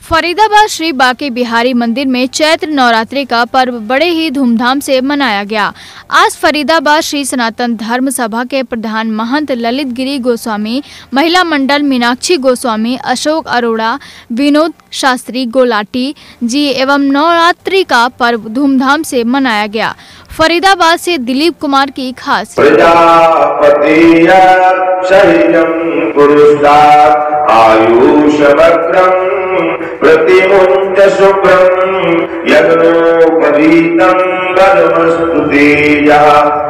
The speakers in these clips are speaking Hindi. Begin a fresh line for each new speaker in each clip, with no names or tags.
फरीदाबाद श्री बांके बिहारी मंदिर में चैत्र नवरात्रि का पर्व बड़े ही धूमधाम से मनाया गया। आज फरीदाबाद श्री सनातन धर्म सभा के प्रधान महंत ललित गिरी गोस्वामी, महिला मंडल मीनाक्षी गोस्वामी, अशोक अरोड़ा, विनोद शास्त्री गोलाटी जी एवं नवरात्रि का पर्व धूमधाम से मनाया गया। फरीदाबाद से दिलीप कुमार की खास
प्रतिमुंच शुभ्रम यज्ञोपवीतं बलमस्तुतेजः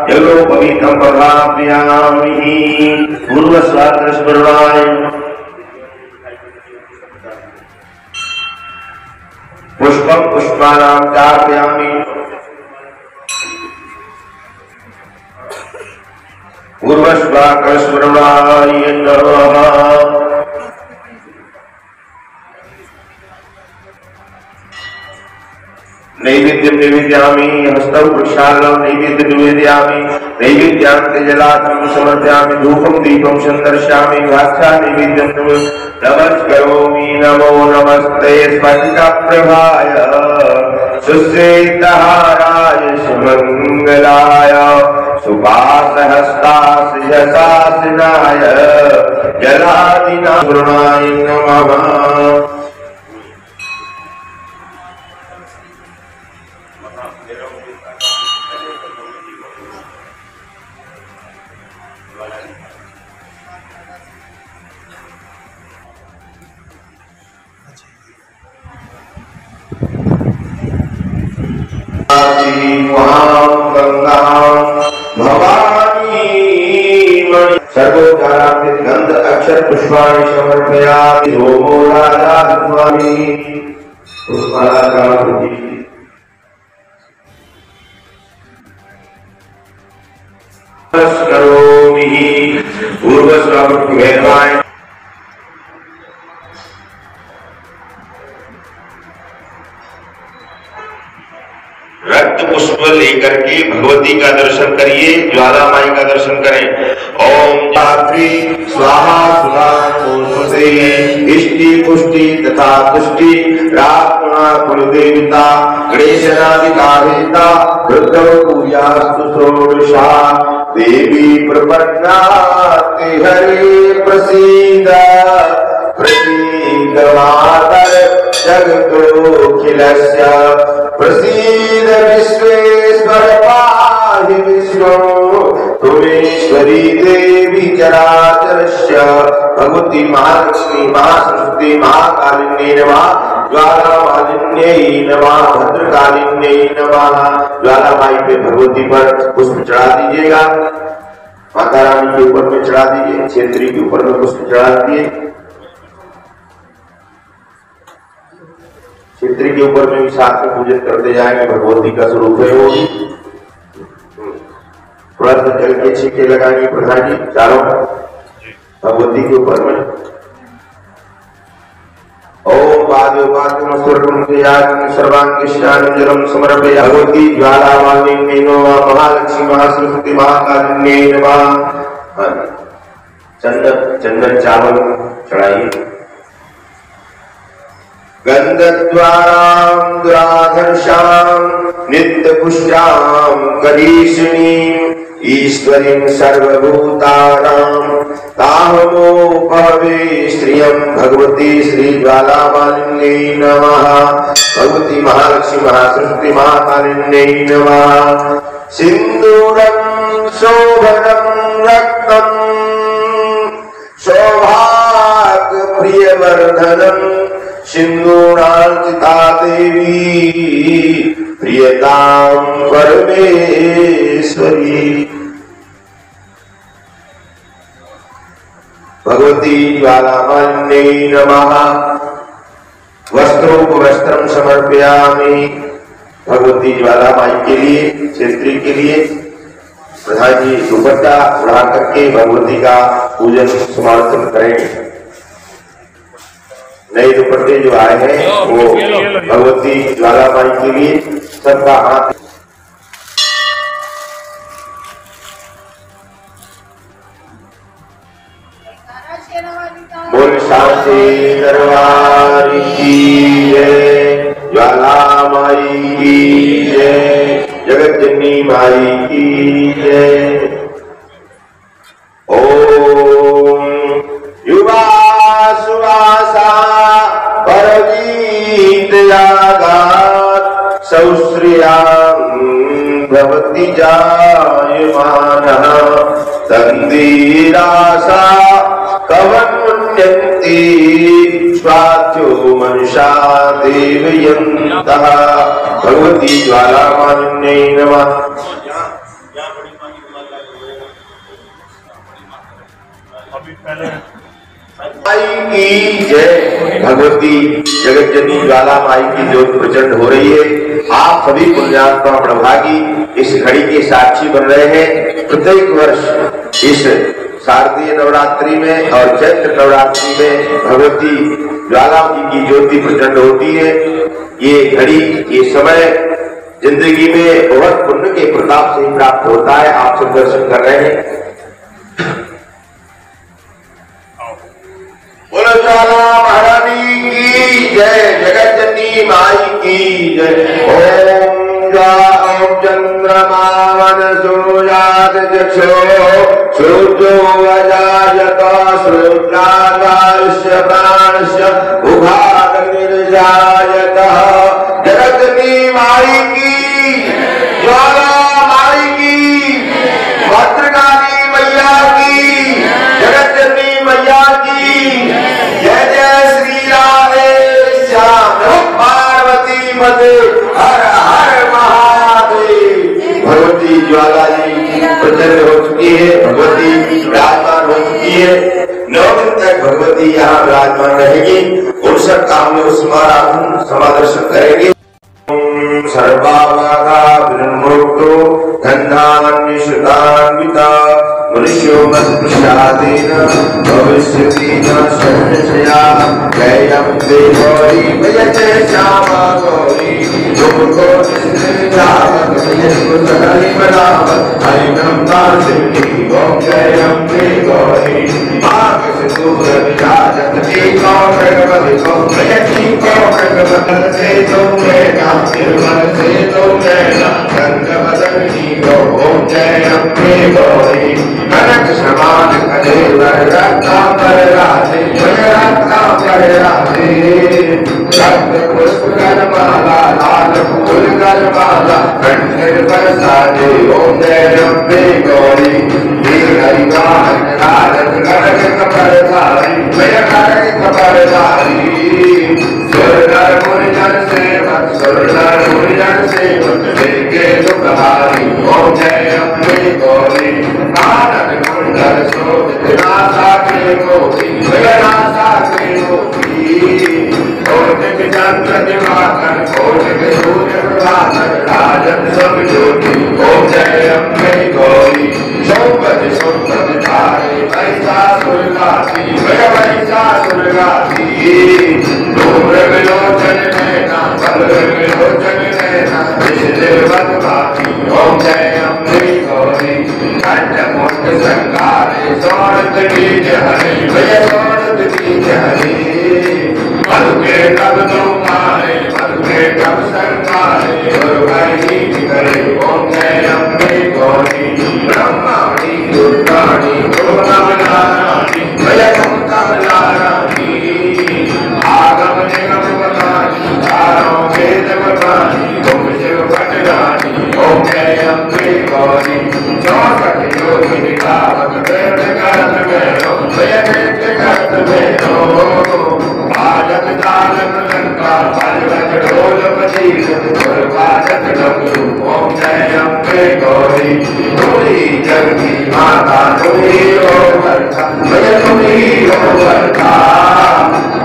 यज्ञोपवीतं प्रभावयामि पूर्वस्वात्र स्मरणाय पुष्पं पुष्पाणां चार्पयामि पूर्वस्वात्र स्मरणाय नमः। नैवेद्यं निवेदयामि हस्तौ प्रक्षालनं नैवेद्यं निवेदयामि नैवेद्यान्ते जलार्घ्यं समर्पयामि धूपं दीपं संदर्शयामि भाष्या नैवेद्यं नमस्करोमि नमो नमस्ते स्फटिकप्रभाय सुश्वेतहाराय सुमङ्गलाय सुभासहस्तास्य यशासिनाय जलादिनाय नमः। सर्वोपचारार्थे गंध अक्षर पुष्पाणि समर्पयामि सोमो राजाधित्वामि पुष्पालकामृति नमस्करोमि पूर्वस्वागत भेदवाय रक्त पुष्प लेकर के भगवती का दर्शन करिए, ज्वाला माई का दर्शन करें। ओम धात्री स्वाहा सुधाते इष्टि पुष्टि तथा तुष्टि रात्मना कुलदेवता गणेशनादिकारिता रुद्रव पूजास्तु षोडशा देवी प्रपन्नाति हरे प्रसीद प्रसीद मातर जगतोऽखिलस्य प्रसीद विश्वेश्वर पाहि विष्णु तुमेश्वरी देवी चराचरस्य भगवती महालक्ष्मी महासरस्वती महाकालिन्यै नमः ज्वालामालिन्यै नमः भद्रकालिन्यै नमः। ज्वाला माई पे भगवती पर पुष्प चढ़ा दीजिएगा, माता रानी के ऊपर में चढ़ा दीजिए, क्षेत्री के ऊपर में पुष्प चढ़ा दीजिए, क्षेत्री के ऊपर में भी साथ में पूजन करते जाएंगे। भगवती का स्वरूप है वो भी। थोड़ा सा जल के छींके लगाएंगे प्रधान जी चारों भगवती के ऊपर में। ओम पाद्योपाद्यम स्वर्गम सर्वांगिष्टानं जलम समर्पयामि भगवती ज्वालामालिन्यै नमः महालक्ष्मी महासरस्वती महाकालिन्यै नमः। चंदन चावल चढ़ाइए। गंधद्वारां दुराधर्षां नित्यपुष्टां करीषिणीं ईश्वरीं सर्वभूतानां ताहमोपवे श्रियं भगवती श्री ज्वालामालिन्यै नमः भगवती महालक्ष्मी महासरस्वती महाकालिन्यै नमः। सिन्दूरं शोभनं रक्तं सौभाग्य प्रियवर्धनम् सिंदूरार्चिता देवी प्रियतां परमेश्वरी भगवती ज्वालामालिन्यै नमः। वस्त्रोपवस्त्रं समर्पयामि भगवती ज्वाला माई के लिए, क्षेत्री के लिए। प्रधान जी दुपट्टा उड़ा करके भगवती का पूजन समर्पण करेंगे। नए दुपट्टे जो आए हैं वो भगवती ज्वाला माई के लिए सबका हाथ। बोल शांति दरबार की जय, ज्वाला माई की जय, जगत जननी माई की जय। ओम युवा सुवासा परजीत यागात सौश्रियां भवति जायमानः तन्वीरासा कवन्यन्ति स्वात्यो मनुषा देवयन्तः। भगवती ज्वालामालिन्यै नमः। माई की जय। भगवती जगत जननी ज्वाला माई की ज्योत प्रचंड हो रही है। आप सभी पुण्यात्मा प्रभागी इस घड़ी के साक्षी बन रहे हैं। प्रत्येक वर्ष इस शारदीय नवरात्रि में और चैत्र नवरात्रि में भगवती ज्वाला की ज्योति प्रचंड होती है। ये घड़ी, ये समय जिंदगी में बहुत पुण्य के प्रताप से प्राप्त होता है। आप सब दर्शन कर रहे हैं। बोलो ज्वाला महारानी की जय, जगत जननी माई की जय। ओम चंद्रमा मनसो जात चक्षो सूर्यो अजायत श्रोत्रागारस्य प्राणस्य उभाग्निर्जायत। जगत जननी माई की, ज्वाला माई की, भद्रकाली मैया की, जगत जननी मैया की जय। जय श्री राधे श्याम पार्वती मते हर हर महादेव। भगवती ज्वाला जी प्रचंड हो चुकी है, भगवती विराजमान हो चुकी है। 9 दिन तक भगवती यहाँ विराजमान रहेगी। उन सब काम में स्मरण समादर्शन करेंगे। सर्वावागा विनम्रोक्तो गन्धान्विषदान्विता मनुष्यो मत्प्रसादेन भविष्यति न शरणशया। जयं देवरी भयते श्यामा गौरी लोको निश्चितावत भयस्को सकलि मनावत हरिनं दासिनी। ओम जयं देवरी मागसतु रविराजत एको भगवतिको भयतीको भगवतः से तुमेना निर्मल से तुमेना गंगवदनी गो। ओम जयं देवरी कनक समान कले वरदांबर राधे वरदांबर राधे। रक्त पुष्प गरमाला लाल फूल गरमाला कंठे बरसाने। ओम जयं देवरी हरिवान नारद गणक कपरधारी जय गणक कपरधारी। सुरनर मुनिजन सेवक सुरनर मुनिजन सेवक देखे दुखहारी। ओम जयं देवरी आनंद कुंडल शोभित नासा के मोती जय नासा के मोती। कोटिक चंद्र दिवाकर कोटिक सूर्य प्रभाकर राजन सब ज्योति। ओम जयं देवरी शोभत शोभत धारे महिषासुर गाती जय महिषासुर गाती। धूम्र विलोचन नैना बल विलोचन नैना निशिदिवत भाती। ओम जयं देवरी कंठमुंड संगारे सोनत बीज हरे भय सोनत बीज हरे। मधु के कब मारे मधु के कब संगारे और भय करे। ओम जयं देवरी ब्रह्माणी दुर्गाणी गुरुनवनाराणी भय कमलाराणी। आगम निगम बतानी चारों वेद बतानी तुम शिव भटरानी। ओम जयं देवरी 64 योगिनी गावत वेद करत मेरो भय वेद करत मेरो। बाजत तालक लंका बजवत ढोल बजीत ढोल बाजत डमरू। ओम जयं देवरी तुमी जग की माता तुमी हो वर्ता भय तुमी हो वर्ता।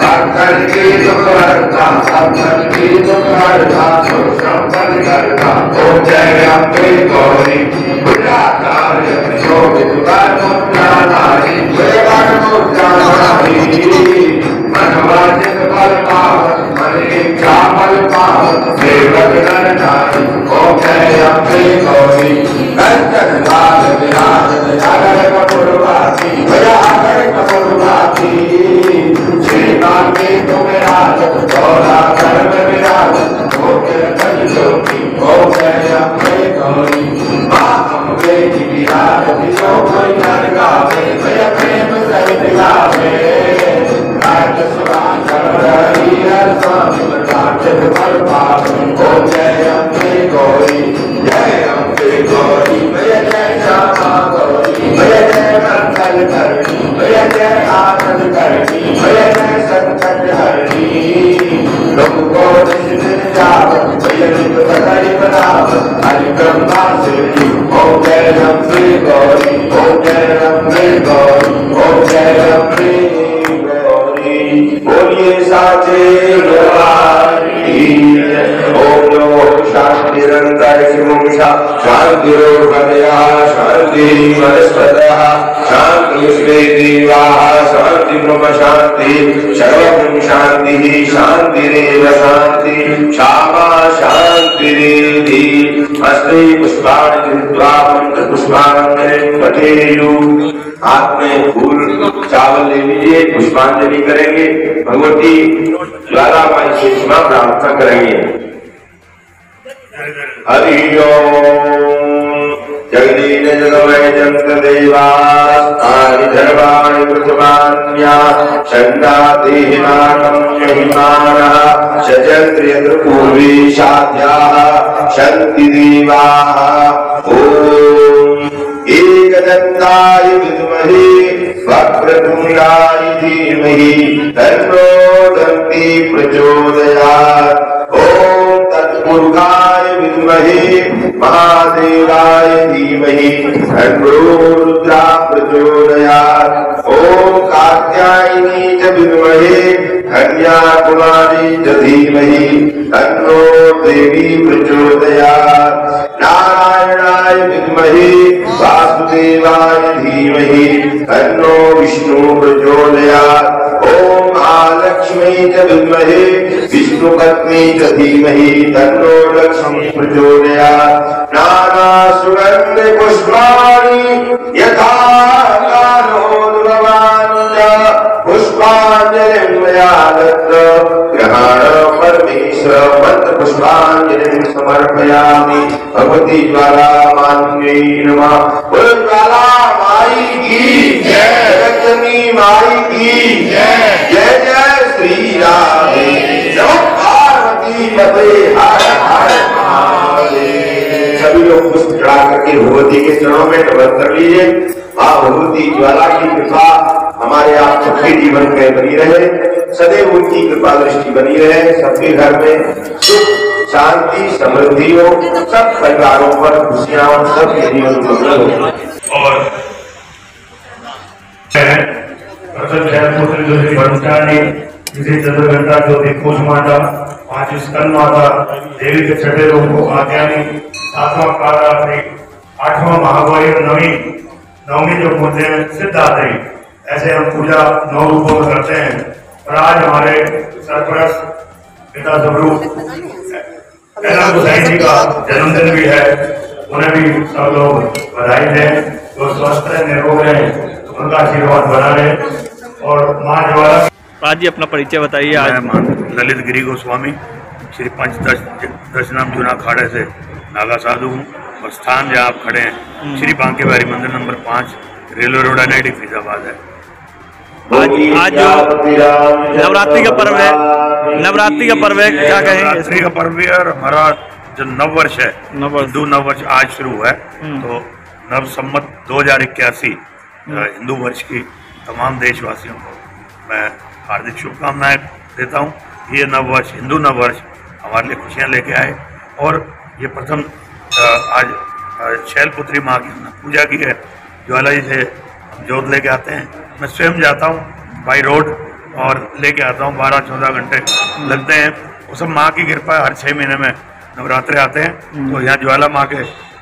भक्तन की दुख हरता भक्तन की दुख हरता सुख संपन्न करता। ओम जयं देवरी बुढ़ाचार्य शोभित मुद्रा नारी जय मुद्रा नारी। मनवांचित फल पावत मन इच्छा फल पावत सेवक नर नारी। ओम जयं देवरी कंचन लाल विराजत सागर कपूरवासी भय आगर कपूरवासी। आनंद करनी भजन संकट हरनी लोगों हरि ब्रह्मा शिवजी ओम जय रंभे गौरी ओम जय रंभे गौरी ओम जय रंभे गौरी बोलिए साचे दरबार की ओम नमो शांति निरंतर शिवम शांति शांति वनस्पतः शांति देवाः शांति ब्रह्म शांति सर्वं शांति शांतिरेव शांति क्षमा शांतिरेधि अस्मै पुष्पाणि कृत्वा मंत्र पुष्पांजलि पठेयु। हाथ में फूल चावल ले लीजिए, पुष्पांजलि करेंगे, भगवती ज्वाला माई से क्षमा प्रार्थना करेंगे। हरि ओम जगदीश जगमय जंत देवास्तानि धर्माणि प्रथमान्या छन्दाति हिमाकं महिमानः शजन्त्र्यत्र पूर्वी साध्याः शन्ति देवाः। ओम एकदन्ताय विद्महे वक्रतुण्डाय धीमहि तन्नो दन्ति प्रचोदयात्। ओम तत्पुरुषाय विद्महे महादेवाय धीमहि तन्नो रुद्रः प्रचोदयात्। ओम कात्यायनी च विद्महे कन्याकुमारी च धीमहि तन्नो देवी प्रचोदयात्। नारायणाय विद्महे वासुदेवाय धीमहि तन्नो विष्णु प्रचोदयात्। ओम महालक्ष्मी च विद्महे विष्णुपत्नी च धीमहि तन्नो लक्ष्मी प्रचोदयात्। नाना सुगंध पुष्पाणि यथा कालोद्भवानि च पुष्पांजलिं मया दत्त ग्रहण परमेश्वर मंत्र पुष्पांजलिं समर्पयामि। भगवती ज्वाला मान्यै नमः। बोलो ज्वाला माई की जय, जगदम्बी माई की जय। जय जय श्री राम नमः पार्वती पते हर हर महादेव। सभी लोग पुष्प चढ़ा करके भगवती के चरणों में नमन कर लीजिए। माँ भगवती ज्वाला की कृपा हमारे आप सबके जीवन में बनी रहे, सदैव उनकी कृपा दृष्टि बनी रहे, सबके घर में सुख शांति समृद्धि हो, सब परिवारों पर खुशियां हो, सबके जीवन में
और पुत्र ज्योति ब्रह्मचारी जिसे चंद्रघंटा ज्योति पूज माता, 5 स्कंद माता देवी के छठे रूप को आज्ञानी, 7वां कालरात्रि, 8वां महागौरी, नवमी जो पूजते हैं सिद्धात्री। ऐसे हम पूजा 9 रूपों में करते हैं। और आज हमारे सरपरस्त पिता स्वरूप गोसाई जी का जन्मदिन भी है, उन्हें भी सब लोग बधाई दें। जो स्वस्थ रहे, निरोग रहे, उनका आशीर्वाद बना रहे। और माँ ज्वाला।
आज जी अपना परिचय बताइए। आज
मैं ललित गिरी गोस्वामी श्री पंचदशनाम जूना अखाड़े से नागा साधु हूँ और स्थान जहाँ आप खड़े हैं श्री बांके बिहारी मंदिर number 5 railway road NIT Faridabad है।
आज जो नवरात्रि का पर्व है, नवरात्रि का पर्व है, क्या कहेंगे?
नवरात्रि का पर्व है और हमारा जो नववर्ष है, हिंदू नववर्ष आज शुरू है। तो नव संवत 2081 हिंदू वर्ष की तमाम देशवासियों को मैं हार्दिक शुभकामनाएं देता हूं। ये नववर्ष, हिंदू नववर्ष हमारे लिए खुशियां लेके आए। और ये प्रथम आज शैलपुत्री माँ की हमने पूजा की है। ज्वाला जी से जोत लेके आते हैं, मैं स्वयं जाता हूँ बाई रोड और लेके आता हूँ। 12-14 घंटे लगते हैं। वो सब माँ की कृपा है। हर 6 महीने में नवरात्रे आते हैं। तो यहाँ ज्वाला माँ के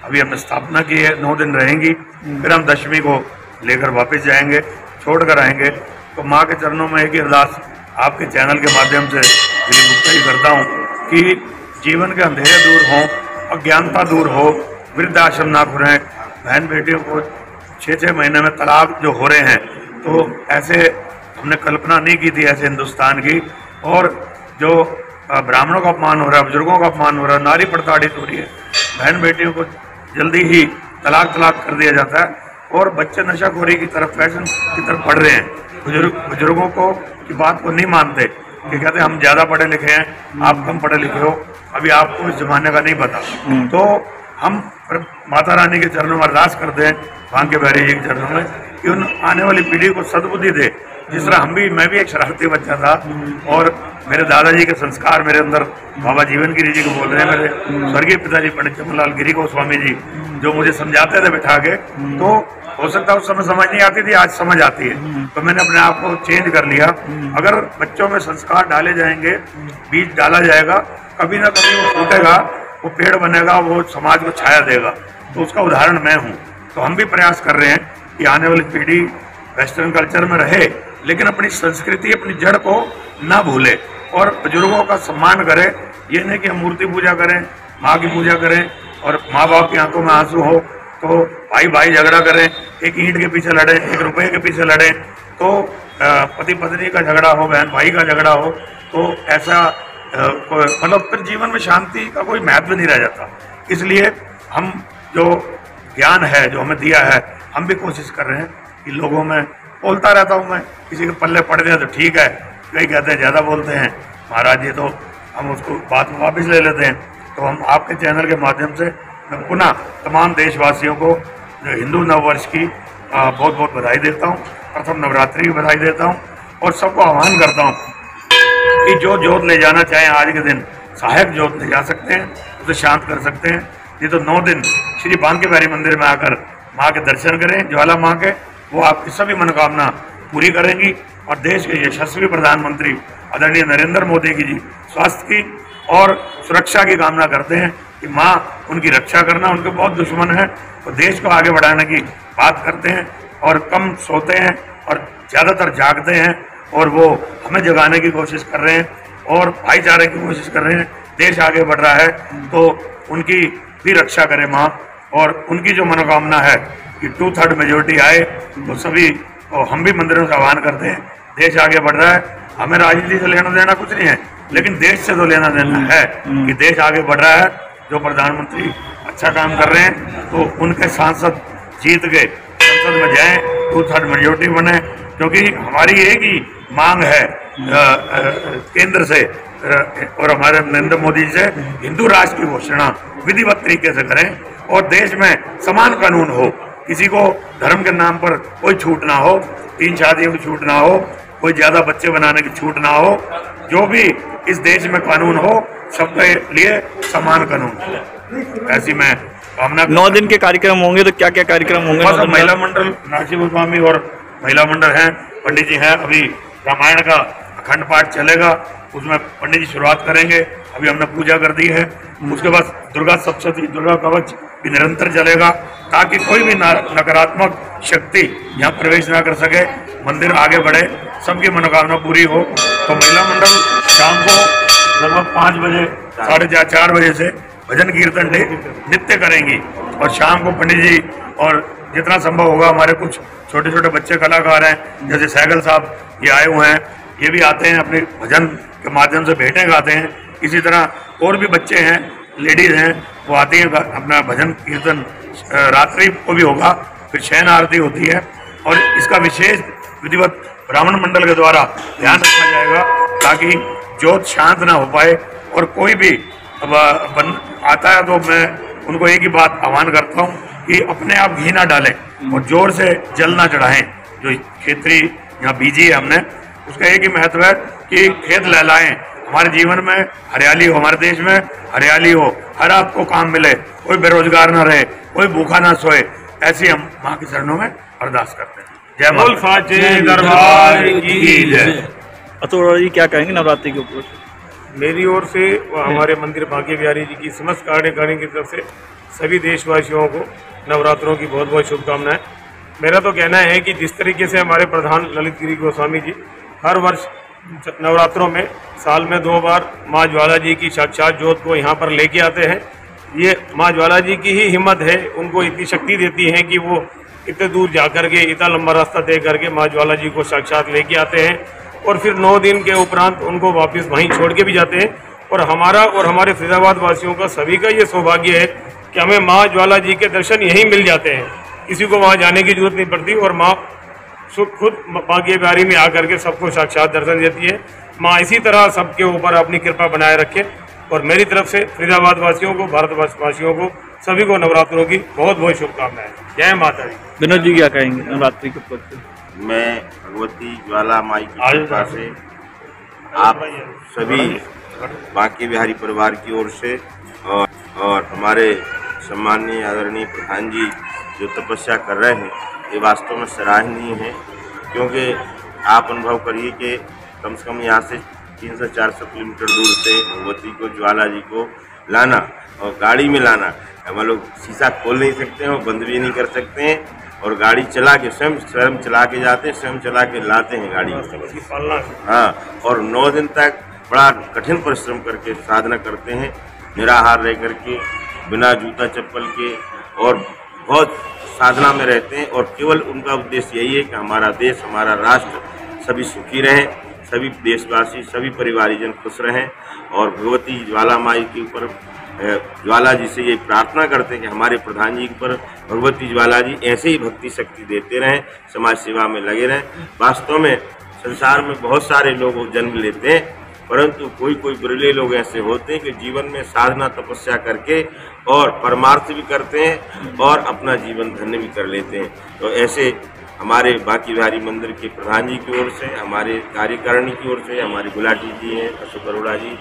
अभी हमने स्थापना की है, 9 दिन रहेंगी। फिर हम दशमी को लेकर वापस जाएंगे, छोड़ कर आएंगे। तो माँ के चरणों में एक ही अरदास आपके चैनल के माध्यम से विनती करता हूँ कि जीवन के अंधेरे दूर हों, अज्ञानता दूर हो, वृद्धाश्रम ना खुलें। बहन बेटियों को 6-6 महीने में तलाक जो हो रहे हैं, तो ऐसे हमने कल्पना नहीं की थी ऐसे हिंदुस्तान की। और जो ब्राह्मणों का अपमान हो रहा है, बुजुर्गों का अपमान हो रहा है, नारी प्रताड़ित हो रही है, बहन बेटियों को जल्दी ही तलाक कर दिया जाता है। और बच्चे नशाखोरी की तरफ, फैशन की तरफ बढ़ रहे हैं। बुजुर्गों को की बात को नहीं मानते, कि कहते हम ज़्यादा पढ़े लिखे हैं, आप कम पढ़े लिखे हो, अभी आपको इस जमाने का नहीं पता। तो हम माता रानी के चरणों में अरदास करते हैं, बांके बिहारी जी के चरणों में, कि उन आने वाली पीढ़ी को सद्बुद्धि दे। जिस तरह मैं भी एक शरारती बच्चा था और मेरे दादाजी के संस्कार मेरे अंदर, बाबा जीवन गिरी जी को बोल रहे हैं, मेरे स्वर्गीय पिताजी पंडित जमलाल गिरी गोस्वामी जी जो मुझे समझाते थे बैठा के, तो हो सकता है उस समय समझ नहीं आती थी, आज समझ आती है। तो मैंने अपने आप को चेंज कर लिया। अगर बच्चों में संस्कार डाले जाएंगे, बीज डाला जाएगा, कभी ना कभी वो फूटेगा, वो पेड़ बनेगा, वो समाज को छाया देगा। तो उसका उदाहरण मैं हूँ। तो हम भी प्रयास कर रहे हैं कि आने वाली पीढ़ी वेस्टर्न कल्चर में रहे, लेकिन अपनी संस्कृति, अपनी जड़ को ना भूले और बुजुर्गों का सम्मान करे। ये नहीं कि हम मूर्ति पूजा करें, माँ की पूजा करें और माँ बाप की आंखों में आंसू हो तो भाई भाई झगड़ा करें, एक ईंट के पीछे लड़े, एक रुपये के पीछे लड़े, तो पति पत्नी का झगड़ा हो, बहन भाई का झगड़ा हो, तो ऐसा मतलब फिर जीवन में शांति का कोई महत्व नहीं रह जाता। इसलिए हम जो ज्ञान है जो हमें दिया है, हम भी कोशिश कर रहे हैं कि लोगों में बोलता रहता हूँ मैं, किसी के पल्ले पड़ गया तो ठीक है, कई कहते हैं ज़्यादा बोलते हैं महाराज जी, तो हम उसको बात में वापस ले लेते हैं। तो हम आपके चैनल के माध्यम से मैं पुनः तमाम देशवासियों को जो हिंदू नववर्ष की बहुत बहुत बधाई देता हूँ, प्रथम नवरात्रि की बधाई देता हूँ और सबको आह्वान करता हूँ कि जो जोत ले जाना चाहें आज के दिन सहायक जोत ले जा सकते हैं, उसे शांत कर सकते हैं। ये तो 9 दिन श्री बांके बिहारी मंदिर में आकर माँ के दर्शन करें, ज्वाला माँ के, वो आपकी सभी मनोकामना पूरी करेंगी। और देश के यशस्वी प्रधानमंत्री आदरणीय नरेंद्र मोदी की जी स्वास्थ्य की और सुरक्षा की कामना करते हैं कि माँ उनकी रक्षा करना, उनके बहुत दुश्मन हैं, तो देश को आगे बढ़ाने की बात करते हैं और कम सोते हैं और ज़्यादातर जागते हैं और वो हमें जगाने की कोशिश कर रहे हैं और भाईचारे की कोशिश कर रहे हैं। देश आगे बढ़ रहा है तो उनकी भी रक्षा करे माँ, और उनकी जो मनोकामना है कि 2/3 मेजोरिटी आए, तो सभी हम भी मंदिरों से आह्वान करते हैं। देश आगे बढ़ रहा है, हमें राजनीति से लेना देना कुछ नहीं है, लेकिन देश से तो लेना देना है कि देश आगे बढ़ रहा है। जो प्रधानमंत्री अच्छा काम कर रहे हैं तो उनके सांसद जीत के संसद में जाएं, 2/3 मेजोरिटी बने, क्योंकि हमारी एक ही मांग है केंद्र से और हमारे नरेंद्र मोदी से, हिंदू राष्ट्र की घोषणा विधिवत तरीके से करें और देश में समान कानून हो, किसी को धर्म के नाम पर कोई छूट ना हो, 3 शादियों की छूट ना हो, कोई ज्यादा बच्चे बनाने की छूट ना हो, जो भी इस देश में कानून हो सबके लिए समान कानून। ऐसी मैं कामना।
9 दिन के कार्यक्रम होंगे, तो क्या क्या कार्यक्रम होंगे?
महिला मंडल नाची गोस्वामी और महिला मंडल हैं, पंडित जी हैं, अभी रामायण का अखंड पाठ चलेगा, उसमें पंडित जी शुरुआत करेंगे, अभी हमने पूजा कर दी है। उसके बाद दुर्गा सप्तशती, दुर्गा कवच भी निरंतर चलेगा ताकि कोई भी नकारात्मक शक्ति यहाँ प्रवेश ना कर सके, मंदिर आगे बढ़े, सबकी मनोकामना पूरी हो। तो महिला मंडल शाम को लगभग 5 बजे 4:30 बजे से भजन कीर्तन नित्य करेंगी और शाम को पंडित जी और जितना संभव होगा, हमारे कुछ छोटे छोटे बच्चे कलाकार हैं जैसे सहगल साहब ये आए हुए हैं, ये भी आते हैं, अपने भजन के माध्यम से भेंटें गाते हैं। इसी तरह और भी बच्चे हैं, लेडीज हैं, वो आती हैं, अपना भजन कीर्तन रात्रि को भी होगा, फिर शयन आरती होती है और इसका विशेष विधिवत ब्राह्मण मंडल के द्वारा ध्यान रखा जाएगा ताकि जोत शांत ना हो पाए। और कोई भी आता है तो मैं उनको एक ही बात आह्वान करता हूँ कि अपने आप घी ना डालें और जोर से जल ना चढ़ाएं। जो क्षेत्रीय यहाँ बीजी है हमने, उसका एक ही महत्व है कि खेत लहलाएं, हमारे जीवन में हरियाली हो, हमारे देश में हरियाली हो, हर आपको काम मिले, कोई बेरोजगार ना रहे, कोई भूखा ना सोए, ऐसी हम माँ के चरणों में अरदास करते हैं। जय मां साचे दरबार की जय।
अतुल अरोड़ा जी क्या कहेंगे नवरात्रि के ऊपर?
मेरी ओर से व हमारे मंदिर बांके बिहारी जी की समस्त कार्यकारिणी की तरफ से सभी देशवासियों को नवरात्रों की बहुत बहुत शुभकामनाएं। मेरा तो कहना है कि जिस तरीके से हमारे प्रधान ललित गिरी गोस्वामी जी हर वर्ष नवरात्रों में साल में 2 बार माँ ज्वाला जी की साक्षात जोत को यहाँ पर लेके आते हैं, ये माँ ज्वाला जी की ही हिम्मत है, उनको इतनी शक्ति देती है कि वो इतने दूर जाकर के इतना लंबा रास्ता तय करके माँ ज्वाला जी को साक्षात लेके आते हैं और फिर 9 दिन के उपरांत उनको वापस वहीं छोड़ के भी जाते हैं। और हमारा और हमारे फरीदाबाद वासियों का सभी का ये सौभाग्य है कि हमें माँ ज्वाला जी के दर्शन यहीं मिल जाते हैं, किसी को वहाँ जाने की जरूरत नहीं पड़ती और माँ खुद बांके बिहारी में आकर के सबको साक्षात दर्शन देती है। माँ इसी तरह सबके ऊपर अपनी कृपा बनाए रखे। और मेरी तरफ से फरीदाबाद वासियों को, भारतवर्ष वासियों को, सभी को नवरात्रों की बहुत बहुत शुभकामनाएं। जय माता दी।
विनोद जी क्या कहेंगे नवरात्रि के उपलक्ष्य में?
मैं भगवती ज्वाला माई की कृपा से आप सभी बांके बिहारी परिवार की ओर से और हमारे सम्माननीय आदरणीय प्रधान जी जो तपस्या कर रहे हैं, ये वास्तव में सराहनीय है। क्योंकि आप अनुभव करिए कि कम से कम यहाँ से 300-400 किलोमीटर दूर से भगवती को, ज्वाला जी को लाना और गाड़ी में लाना, हम लोग शीशा खोल नहीं सकते हैं और बंद भी नहीं कर सकते हैं, और गाड़ी चला के स्वयं चला के जाते हैं, स्वयं चला के लाते हैं गाड़ी। हाँ, और 9 दिन तक बड़ा कठिन परिश्रम करके साधना करते हैं, निराहार रह करके, बिना जूता चप्पल के, और बहुत साधना में रहते हैं। और केवल उनका उद्देश्य यही है कि हमारा देश, हमारा राष्ट्र सभी सुखी रहें, सभी देशवासी, सभी परिवारीजन खुश रहें। और भगवती ज्वाला माई के ऊपर, ज्वाला जी से ये प्रार्थना करते हैं कि हमारे प्रधान जी पर भगवती ज्वाला जी ऐसे ही भक्ति शक्ति देते रहें, समाज सेवा में लगे रहें। वास्तव में संसार में बहुत सारे लोग जन्म लेते हैं, परंतु कोई कोई बिरले लोग ऐसे होते हैं कि जीवन में साधना तपस्या करके और परमार्थ भी करते हैं और अपना जीवन धन्य भी कर लेते हैं। तो ऐसे हमारे बांके बिहारी मंदिर के प्रधान जी की ओर से, हमारे कार्यकारिणी की ओर से, हमारे गुलाटी जी हैं, अशोक अरोड़ा जी,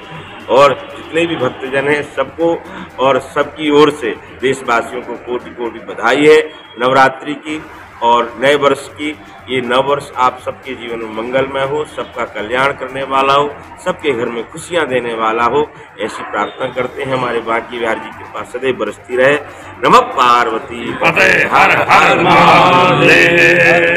और जितने भी भक्तजन हैं सबको और सबकी ओर से देशवासियों को कोटि कोटि बधाई है नवरात्रि की और नए वर्ष की। ये नव वर्ष आप सबके जीवन में मंगलमय हो, सबका कल्याण करने वाला हो, सबके घर में खुशियां देने वाला हो, ऐसी प्रार्थना करते हैं। हमारे बांके बिहारी जी के पास सदैव बरसती रहे। नमः पार्वती पते हर हर महादेव।